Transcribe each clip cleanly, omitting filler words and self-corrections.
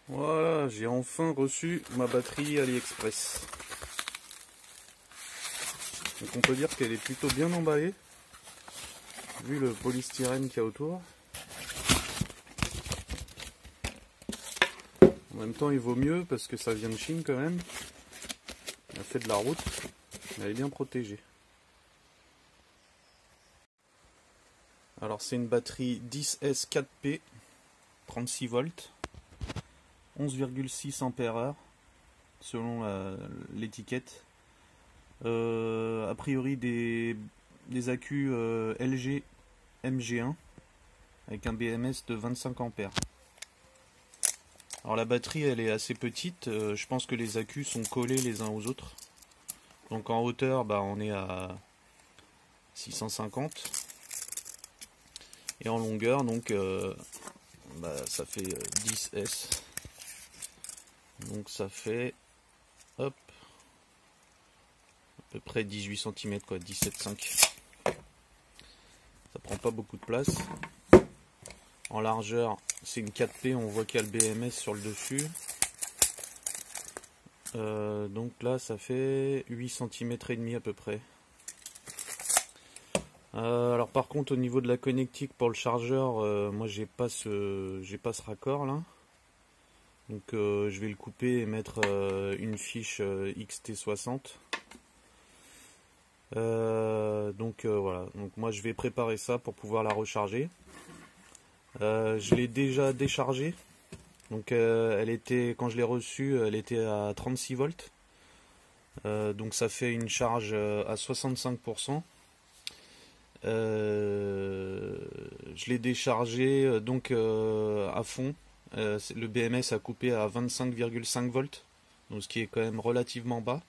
Voilà, j'ai enfin reçu ma batterie AliExpress. Donc on peut dire qu'elle est plutôt bien emballée, vu le polystyrène qu'il y a autour. En même temps il vaut mieux parce que ça vient de Chine quand même. Elle a fait de la route, mais elle est bien protégée. Alors c'est une batterie 10S 4P, 36 volts, 11,6 ampères selon l'étiquette. A priori des accus LG MG1 avec un BMS de 25 ampères. Alors la batterie elle est assez petite, je pense que les accus sont collés les uns aux autres. Donc en hauteur on est à 650 et en longueur donc ça fait 10S. Donc ça fait hop à peu près 18 cm quoi, 17,5. Ça prend pas beaucoup de place. En largeur c'est une 4P, on voit qu'il y a le BMS sur le dessus. Donc là ça fait 8 cm et demi à peu près. Alors par contre au niveau de la connectique pour le chargeur, moi j'ai pas ce raccord là. Donc je vais le couper et mettre une fiche XT60. Voilà, donc moi je vais préparer ça pour pouvoir la recharger. Je l'ai déjà déchargée. Donc elle était, quand je l'ai reçue, elle était à 36 volts. Donc ça fait une charge à 65%. Je l'ai déchargée à fond. Le BMS a coupé à 25,5 volts, donc ce qui est quand même relativement bas.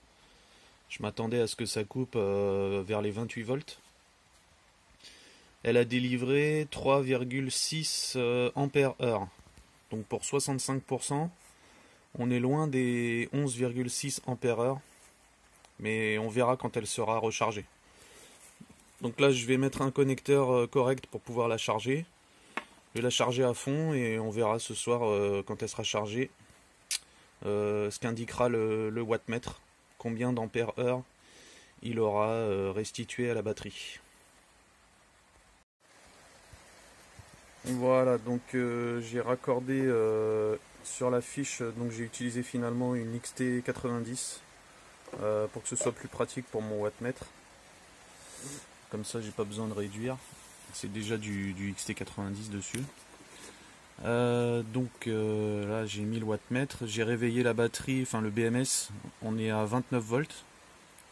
Je m'attendais à ce que ça coupe vers les 28 volts. Elle a délivré 3,6 ampères heure. Donc pour 65%, on est loin des 11,6 ampères heure. Mais on verra quand elle sera rechargée. Donc là je vais mettre un connecteur correct pour pouvoir la charger. Je vais la charger à fond et on verra ce soir quand elle sera chargée ce qu'indiquera le wattmètre, combien d'ampères heure il aura restitué à la batterie. Voilà, donc j'ai raccordé sur la fiche, donc j'ai utilisé finalement une XT90 pour que ce soit plus pratique pour mon wattmètre. Comme ça j'ai pas besoin de réduire, c'est déjà du XT90 dessus. Là j'ai mis le wattmètre, j'ai réveillé la batterie, enfin le BMS, on est à 29 volts,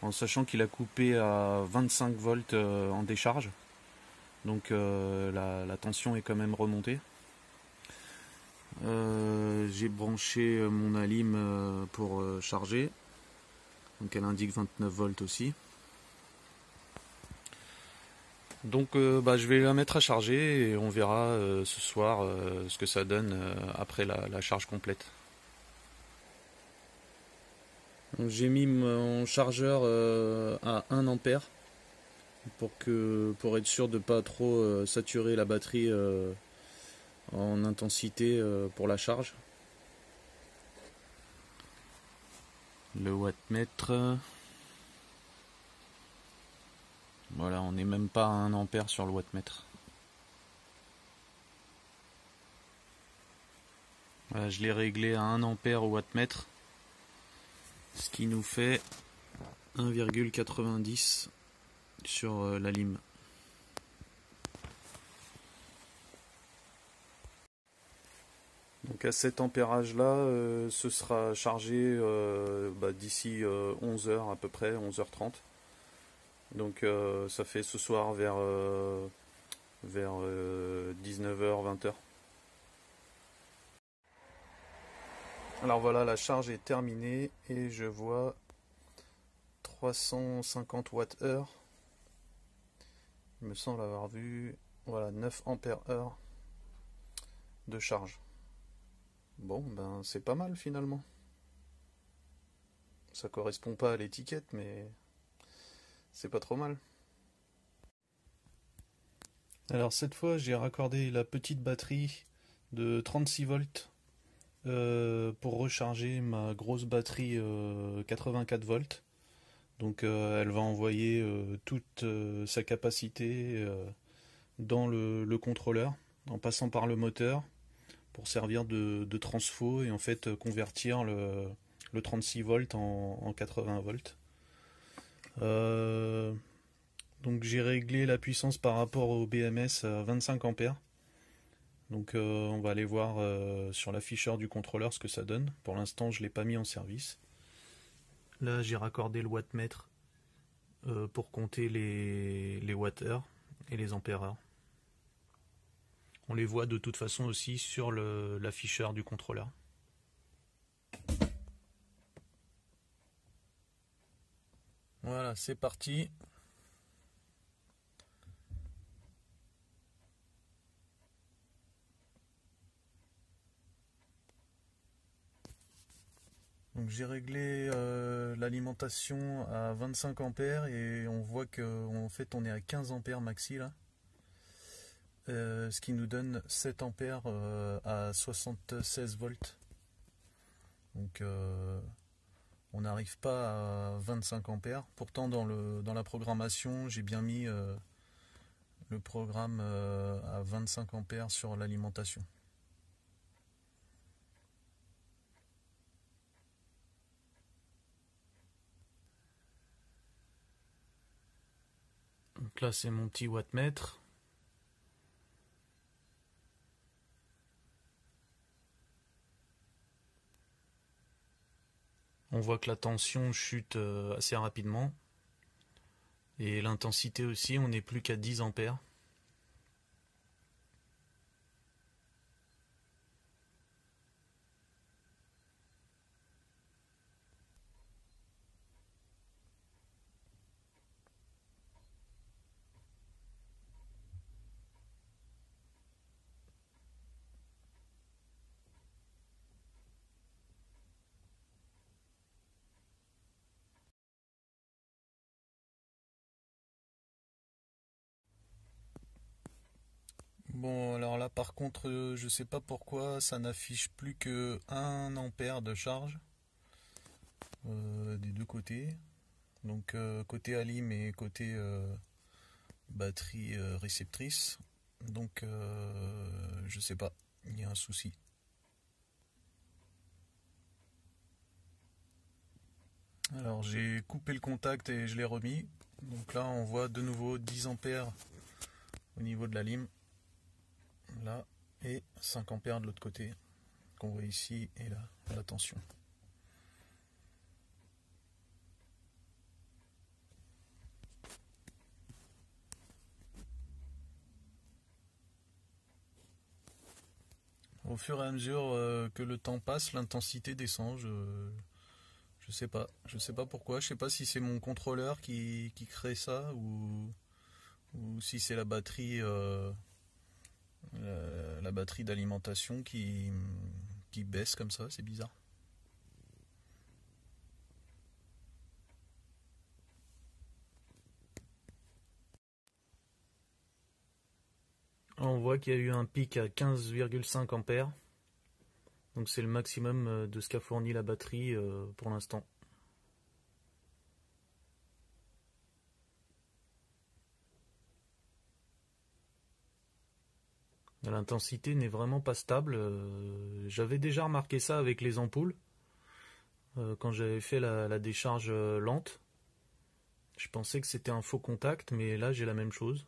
en sachant qu'il a coupé à 25 volts en décharge. Donc la tension est quand même remontée. J'ai branché mon alim pour charger. Donc elle indique 29 volts aussi. Donc je vais la mettre à charger et on verra ce soir ce que ça donne après la charge complète. J'ai mis mon chargeur à 1 ampère pour être sûr de ne pas trop saturer la batterie en intensité pour la charge. Le wattmètre, voilà, on n'est même pas à 1 ampère sur le wattmètre. Voilà, je l'ai réglé à 1 ampère au wattmètre, ce qui nous fait 1,90 sur la lime. Donc à cet ampérage là, ce sera chargé d'ici 11h à peu près, 11h30. Donc ça fait ce soir vers 19h, 20h. Alors voilà, la charge est terminée et je vois 350 Wh. Il me semble avoir vu, voilà, 9 ampères heure de charge. Bon, ben c'est pas mal finalement. Ça correspond pas à l'étiquette, mais c'est pas trop mal. Alors cette fois, j'ai raccordé la petite batterie de 36 volts pour recharger ma grosse batterie 84 volts. Donc elle va envoyer toute sa capacité dans le contrôleur en passant par le moteur pour servir de transfo et en fait convertir le 36 volts en 80 volts. Donc j'ai réglé la puissance par rapport au BMS à 25 ampères. Donc on va aller voir sur l'afficheur du contrôleur ce que ça donne. Pour l'instant je ne l'ai pas mis en service. Là j'ai raccordé le wattmètre pour compter les watts-heures et les ampères-heures. On les voit de toute façon aussi sur l'afficheur du contrôleur. Voilà, c'est parti. Donc j'ai réglé l'alimentation à 25 ampères et on voit qu'en fait on est à 15 ampères maxi là. Ce qui nous donne 7 ampères à 76 volts. Donc on n'arrive pas à 25 ampères. Pourtant dans la programmation j'ai bien mis le programme à 25 ampères sur l'alimentation. Donc là c'est mon petit wattmètre. On voit que la tension chute assez rapidement. Et l'intensité aussi, on n'est plus qu'à 10 ampères. Bon, alors là par contre, je sais pas pourquoi ça n'affiche plus que 1 ampère de charge des deux côtés. Donc côté alim et côté batterie réceptrice. Donc je sais pas, il y a un souci. Alors j'ai coupé le contact et je l'ai remis. Donc là on voit de nouveau 10 ampères au niveau de la lime. Là, et 5 ampères de l'autre côté, qu'on voit ici, et là, la tension. Au fur et à mesure que le temps passe, l'intensité descend. Je sais pas. Je sais pas pourquoi. Je sais pas si c'est mon contrôleur qui crée ça ou si c'est la batterie d'alimentation qui baisse comme ça. C'est bizarre. On voit qu'il y a eu un pic à 15,5 ampères. Donc c'est le maximum de ce qu'a fourni la batterie pour l'instant. L'intensité n'est vraiment pas stable. J'avais déjà remarqué ça avec les ampoules. Quand j'avais fait la décharge lente. Je pensais que c'était un faux contact, mais là j'ai la même chose.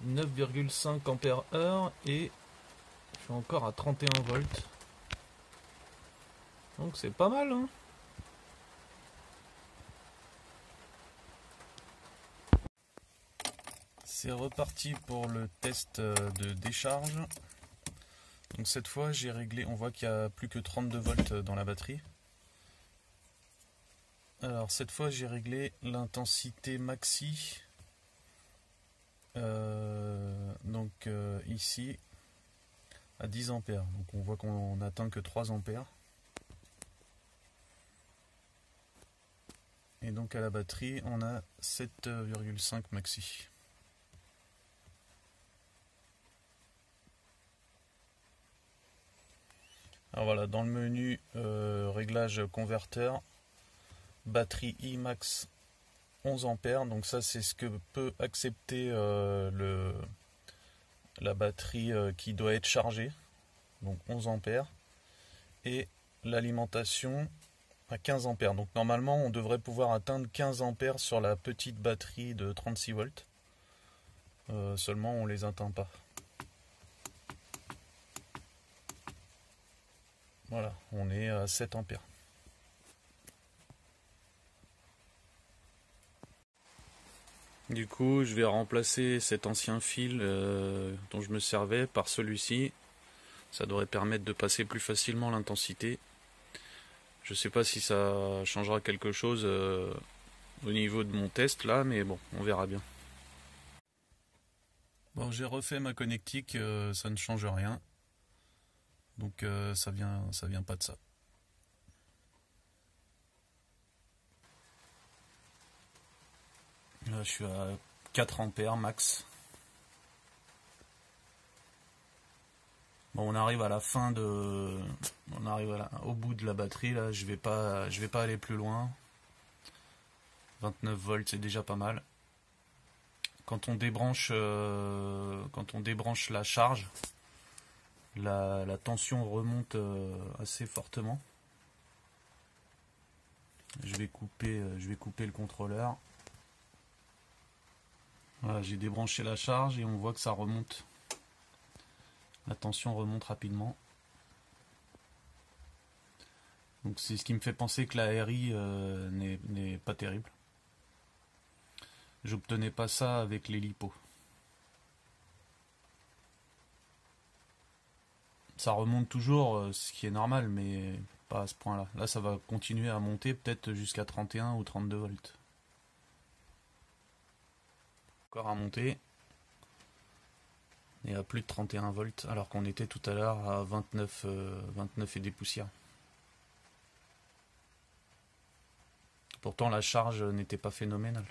9,5 ampères-heure et je suis encore à 31 volts. Donc c'est pas mal, hein. C'est reparti pour le test de décharge. Donc cette fois j'ai réglé, on voit qu'il y a plus que 32 volts dans la batterie. Alors cette fois j'ai réglé l'intensité maxi. Ici à 10 ampères. Donc on voit qu'on n'atteint que 3 ampères. Et donc à la batterie on a 7,5 maxi. Alors voilà, dans le menu réglage converteur, batterie iMax 11 ampères, donc ça c'est ce que peut accepter la batterie qui doit être chargée, donc 11 ampères, et l'alimentation à 15 ampères. Donc normalement on devrait pouvoir atteindre 15 ampères sur la petite batterie de 36 volts, seulement on les atteint pas. Voilà, on est à 7 ampères. Du coup, je vais remplacer cet ancien fil dont je me servais par celui-ci. Ça devrait permettre de passer plus facilement l'intensité. Je sais pas si ça changera quelque chose au niveau de mon test là, mais bon, on verra bien. Bon, j'ai refait ma connectique, ça ne change rien. Donc ça vient pas de ça. Là je suis à 4 ampères max. Bon, on arrive à la fin de. On arrive au bout de la batterie là, je vais pas aller plus loin. 29 volts c'est déjà pas mal. Quand on débranche la charge, la tension remonte assez fortement. Je vais couper le contrôleur. Voilà, j'ai débranché la charge et on voit que ça remonte. La tension remonte rapidement. Donc c'est ce qui me fait penser que la RI n'est pas terrible. J'obtenais pas ça avec les LiPo. Ça remonte toujours, ce qui est normal, mais pas à ce point-là. Là, ça va continuer à monter peut-être jusqu'à 31 ou 32 volts. Encore à monter. Et à plus de 31 volts, alors qu'on était tout à l'heure à 29 et des poussières. Pourtant, la charge n'était pas phénoménale.